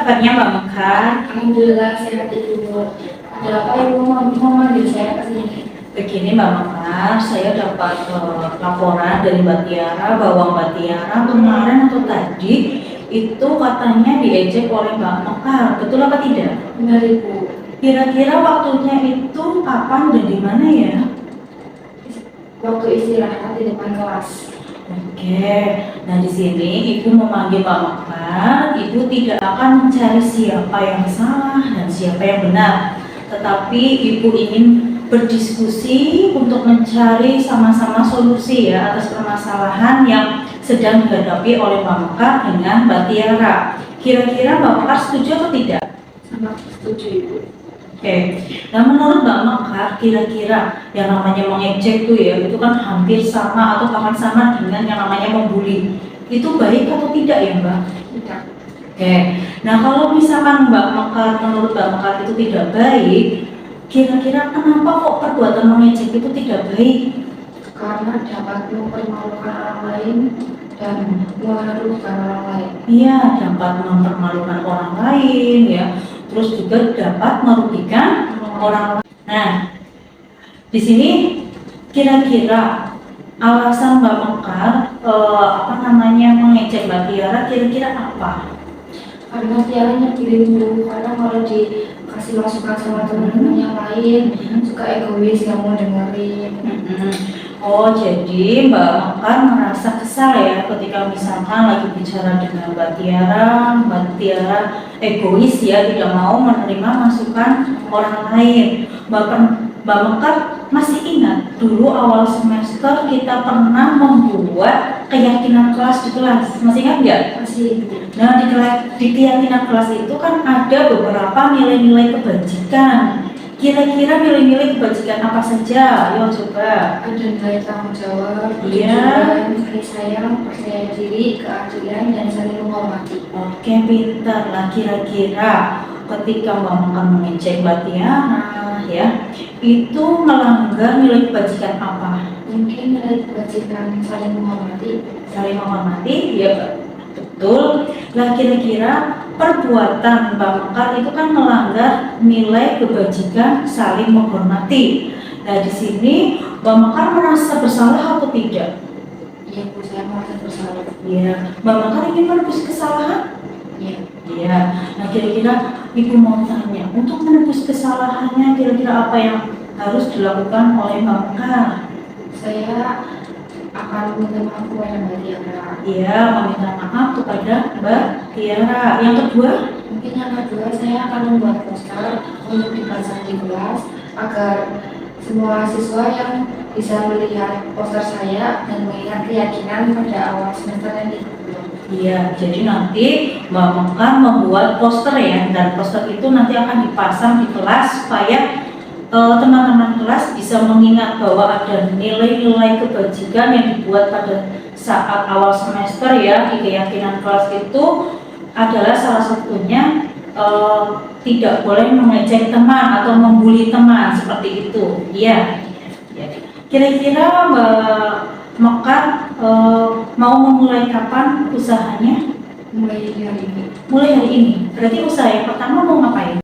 kabarnya Mbak Mekar? Alhamdulillah sehat Ibu. Ada apa Ibu mau memanggil saya ke sini? Begini Mbak Mekar, saya dapat laporan dari Mbak Tiara bahwa Mbak Tiara kemarin atau tadi itu katanya diejek oleh Mbak Mekar, betul apa tidak? Benar Ibu. Kira-kira waktunya itu kapan dan di mana ya? Waktu istirahat di depan kelas. Oke, nah di sini Ibu memanggil Mbak Mekar, Ibu tidak akan mencari siapa yang salah dan siapa yang benar, tetapi Ibu ingin berdiskusi untuk mencari sama-sama solusi ya atas permasalahan yang sedang dihadapi oleh Mbak Mekar dengan Mbak Tiara. Kira-kira Mbak Mekar setuju atau tidak? Sangat setuju Ibu. Oke, nah menurut Mbak Mekar kira-kira yang namanya mengejek tuh ya itu kan hampir sama atau bahkan sama dengan yang namanya membuli. Itu baik atau tidak ya Mbak? Tidak. Oke, nah kalau misalkan Mbak Mekar menurut Mbak Mekar itu tidak baik, kira-kira kenapa kok perbuatan mengejek itu tidak baik? Karena dapat mempermalukan orang lain dan mengharumkan orang lain. Iya, dapat mempermalukan orang lain ya, terus juga dapat merugikan orang lain. Nah, di sini kira-kira alasan Mbak Mekar mengejek Mbak Tiara kira-kira apa? Karena Tiara nyebelin Ibu. Karena kalau dikasih masukan sama teman-teman yang lain suka egois, nggak mau dengerin. Oh, jadi Mbak Mekar merasa kesal ya ketika misalkan lagi bicara dengan Mbak Tiara egois ya, tidak mau menerima masukan orang lain. Mbak Mekar masih ingat dulu awal semester kita pernah membuat keyakinan kelas di kelas, masih ingat nggak? Masih Ibu. Nah, di keyakinan kelas itu kan ada beberapa nilai-nilai kebajikan. Kira-kira nilai-nilai kebajikan apa saja? Ayo coba. Ada nilai tanggung jawab, Iya. kejujuran, kasih sayang, percaya diri, keadilan, dan saling menghormati. Oke, pintar lah. Kira-kira ketika Mbak Mekar mengejek Mbak Tiara ya, itu melanggar nilai kebajikan apa? Mungkin nilai kebajikan saling menghormati. Saling menghormati, ya betul. Nah, kira-kira perbuatan Mbak Mekar itu kan melanggar nilai kebajikan saling menghormati. Nah, di sini Mbak Mekar merasa bersalah atau tidak? Iya Bu, saya merasa bersalah. Iya. Mbak Mekar ingin menebus kesalahan? Iya. Iya. Nah, kira-kira Ibu mau tanya, untuk menebus kesalahannya kira-kira apa yang harus dilakukan oleh Mbak Mekar? Saya akan minta maaf kepada Mbak Tiara. Iya, meminta maaf kepada Mbak Tiara. Yang kedua? Mungkin yang kedua, saya akan membuat poster untuk dipasang di kelas agar semua siswa yang bisa melihat poster saya dan mengingat keyakinan pada awal semester yang kedua. Iya, jadi nanti Mbak Mekar membuat poster ya, dan poster itu nanti akan dipasang di kelas supaya teman-teman kelas bisa mengingat bahwa ada nilai-nilai kebajikan yang dibuat pada saat awal semester ya. Di keyakinan kelas itu adalah salah satunya tidak boleh mengejek teman atau membuli teman seperti itu. Iya. Kira-kira Mbak Mekar mau memulai kapan usahanya? Mulai dari hari ini. Mulai hari ini. Berarti usaha yang pertama mau ngapain?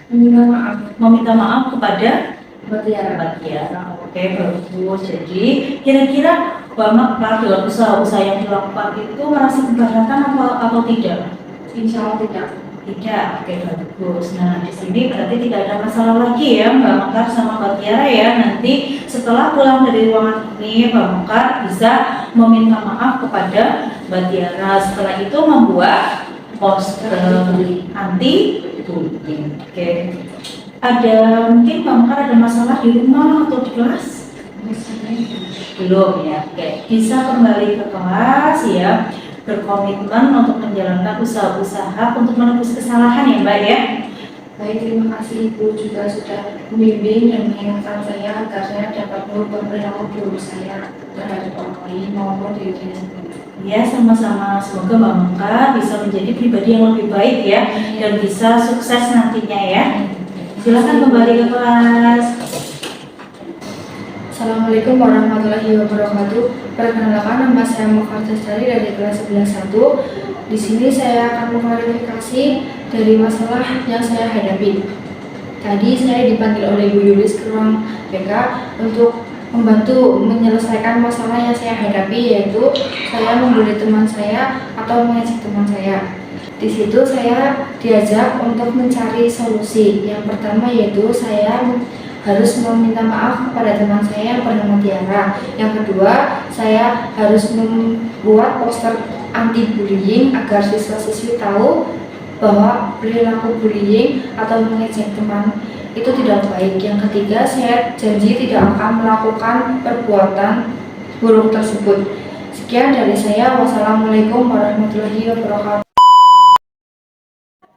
Meminta maaf kepada Mbak Tiara. Mbak Tiara. Oke, bagus. Jadi kira-kira Mbak Mekar dalam usaha-usaha yang dilakukan itu merasa keberatan atau tidak? Insya Allah tidak. Tidak. Oke, bagus. Nah, di sini berarti tidak ada masalah lagi ya Mbak Mekar sama Mbak Tiara ya. Nanti setelah pulang dari ruangan ini Mbak Mekar bisa meminta maaf kepada Mbak Tiara. Setelah itu membuat poster anti bullying. Oke. Ada mungkin Mbak Mekar ada masalah di rumah atau di kelas? Belum ya. Oke. Bisa kembali ke kelas ya. Berkomitmen untuk menjalankan usaha-usaha untuk menebus kesalahan ya Mbak ya. Baik, terima kasih Ibu juga sudah membimbing dan mengingatkan saya agar saya dapat merubah perilaku buruk saya terhadap orang lain maupun diri saya sendiri. Ya, sama-sama. Semoga Mbak Mekar bisa menjadi pribadi yang lebih baik ya dan bisa sukses nantinya ya. Silakan kembali ke kelas. Assalamualaikum warahmatullahi wabarakatuh. Perkenalkan, nama saya Mekar Testari dari kelas 11-1. Di sini saya akan mengklarifikasi dari masalah yang saya hadapi. Tadi saya dipanggil oleh Bu Yulis ke ruang BK untuk membantu menyelesaikan masalah yang saya hadapi, yaitu saya membuli teman saya atau mengejek teman saya. Di situ saya diajak untuk mencari solusi. Yang pertama yaitu saya harus meminta maaf kepada teman saya yang bernama Tiara. Yang kedua, saya harus membuat poster anti bullying agar siswa-siswi tahu bahwa perilaku bullying atau mengejek teman itu tidak baik. Yang ketiga, saya janji tidak akan melakukan perbuatan buruk tersebut. Sekian dari saya. Wassalamualaikum warahmatullahi wabarakatuh.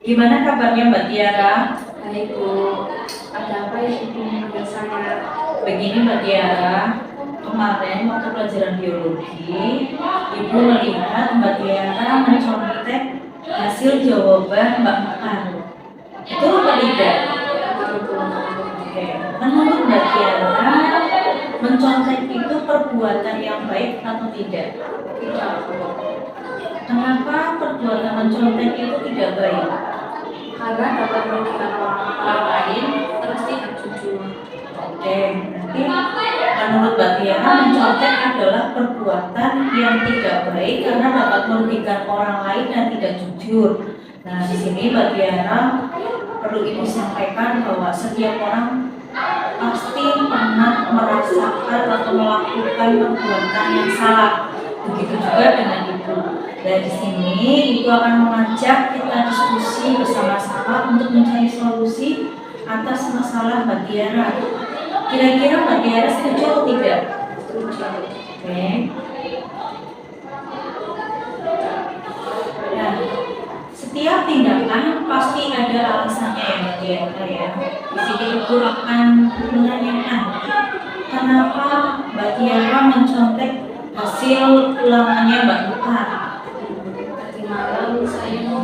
Gimana kabarnya Mbak Tiara? Baik Bu, ada apa ya Ibu memanggil saya? Begini Mbak Tiara, kemarin waktu pelajaran biologi, Ibu melihat Mbak Tiara mencontek hasil jawaban Mbak Mekar. Betul apa tidak? Oke. Menurut Mbak Tiara, mencontek itu perbuatan yang baik atau tidak? Tidak. Kenapa perbuatan mencontek itu tidak baik? Karena dapat merugikan orang lain, terus tidak jujur. Oke, berarti menurut Mbak Tiara mencontek adalah perbuatan yang tidak baik karena dapat merugikan orang lain dan tidak jujur. Nah, di sini Mbak Tiara perlu Ibu sampaikan bahwa setiap orang pasti pernah merasakan atau melakukan perbuatan yang salah. Begitu juga dengan Ibu. Dan di sini Ibu akan mengajak kita diskusi bersama-sama untuk mencari solusi atas masalah Mbak Tiara. Kira-kira Mbak Tiara setuju atau tidak? Setuju. Oke. Nah, setiap tindakan pasti ada alasannya ya Mbak Tiara ya. Di sini Ibu akan menanyakan kenapa Mbak Tiara mencontek hasil ulangannya Mbak Mekar. Tadi malam saya mau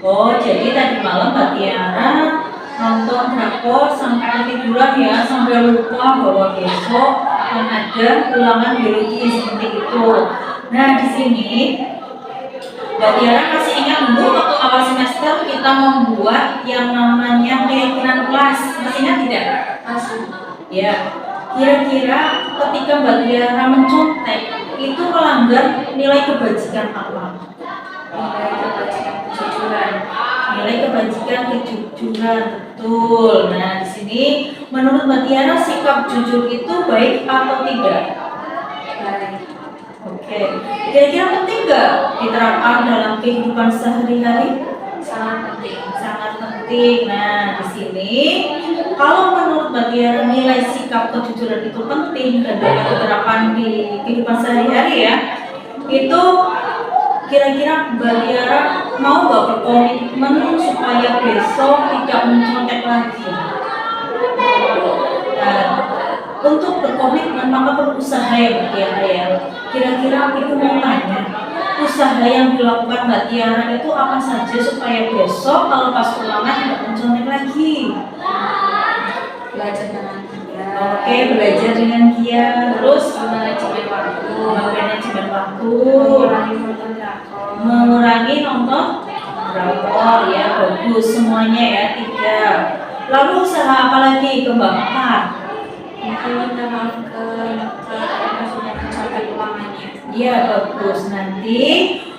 Oh, jadi tadi malam Mbak Tiara nonton drakor sampai ketiduran ya, sampai lupa bahwa besok akan ada ulangan biologi seperti itu. Nah, di sini Mbak Tiara masih ingat dulu waktu awal semester kita membuat yang namanya keyakinan kelas. Masih ingat tidak? masih Ya. Kira-kira ketika Mbak Tiara mencontek itu melanggar nilai kebajikan apa? nilai kebajikan kejujuran. Nilai kebajikan kejujuran, betul. Nah, di sini menurut Mbak Tiara sikap jujur itu baik atau tidak? Baik. Oke. Kira-kira penting nggak diterapkan dalam kehidupan sehari-hari? Sangat penting. Sangat penting. Nah, di sini kalau menurut Mbak Tiara nilai sikap kejujuran itu penting dan dapat diterapkan di kehidupan sehari-hari ya, itu kira-kira Mbak Tiara mau nggak berkomitmen supaya besok tidak mencontek lagi? Nah, untuk berkomitmen maka perlu usaha ya Mbak Tiara ya. Kira-kira Ibu mau tanya, usaha yang dilakukan Mbak Tiara itu apa saja supaya besok kalau pas ulangan tidak mencontek lagi? Belajar dengan giat. Oke, belajar dengan giat. Terus Manajemen waktu. manajemen waktu, Mengurangi nonton drakor. mengurangi nonton drakor ya, bagus semuanya ya, 3. Lalu usaha apa lagi ke Mbak Mekar? Mungkin minta maaf ke yang sudah mencapai ulangannya. Iya, bagus. Nanti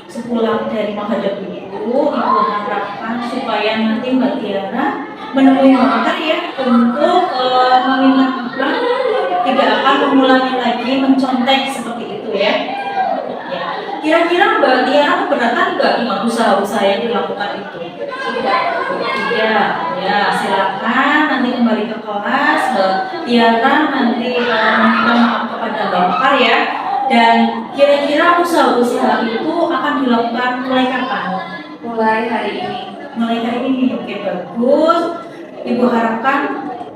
sepulang dari menghadap Ibu harapkan supaya nanti Mbak Tiara menemui Mbak Mekar ya untuk meminta maaf tidak akan mengulangi lagi mencontek seperti itu ya. Ya. Kira-kira Mbak Tiara keberatan nggak dengan usaha-usaha yang dilakukan itu? Tidak. Ya, silakan nanti kembali ke kelas. Mbak Tiara nanti meminta maaf kepada Mbak Mekar ya. Dan kira-kira usaha-usaha itu akan dilakukan mulai kapan? Mulai hari ini. Mulai hari ini. Oke, bagus. Ibu harapkan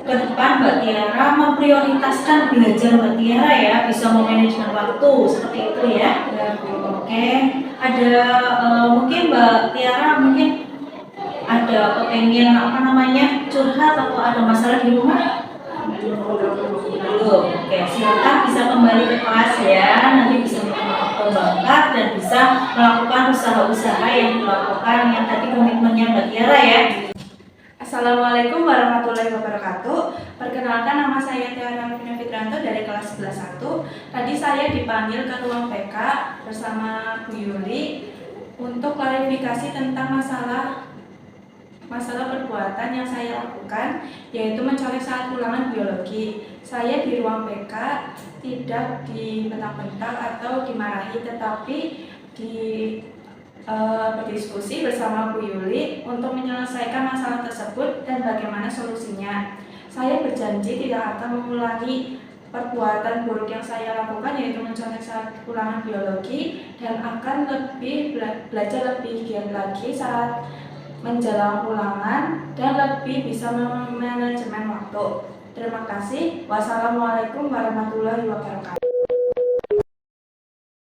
ke depan Mbak Tiara memprioritaskan belajar Mbak Tiara ya, bisa memanajemen waktu seperti itu ya. Ya, Bu. Oke, ada mungkin Mbak Tiara mungkin ada kepengen apa namanya curhat atau ada masalah di rumah? Oke, silakan bisa kembali ke kelas ya. Nanti bisa minta maaf ke Bakar dan bisa melakukan usaha-usaha yang dilakukan yang tadi komitmennya Mbak Tiara ya. Assalamualaikum warahmatullahi wabarakatuh. Perkenalkan, nama saya Tiara Alvina Fitranto dari kelas 11-1. Tadi saya dipanggil ke ruang PK bersama Bu Yuli untuk klarifikasi tentang masalah perbuatan yang saya lakukan, yaitu mencolek saat ulangan biologi. Saya di ruang PK tidak dibentak-bentak atau dimarahi, tetapi berdiskusi bersama Bu Yuli untuk menyelesaikan masalah tersebut dan bagaimana solusinya. Saya berjanji tidak akan mengulangi perbuatan buruk yang saya lakukan, yaitu mencontek saat ulangan biologi, dan akan belajar lebih giat lagi saat menjelang ulangan dan lebih bisa memanajemen waktu. Terima kasih. Wassalamualaikum warahmatullahi wabarakatuh.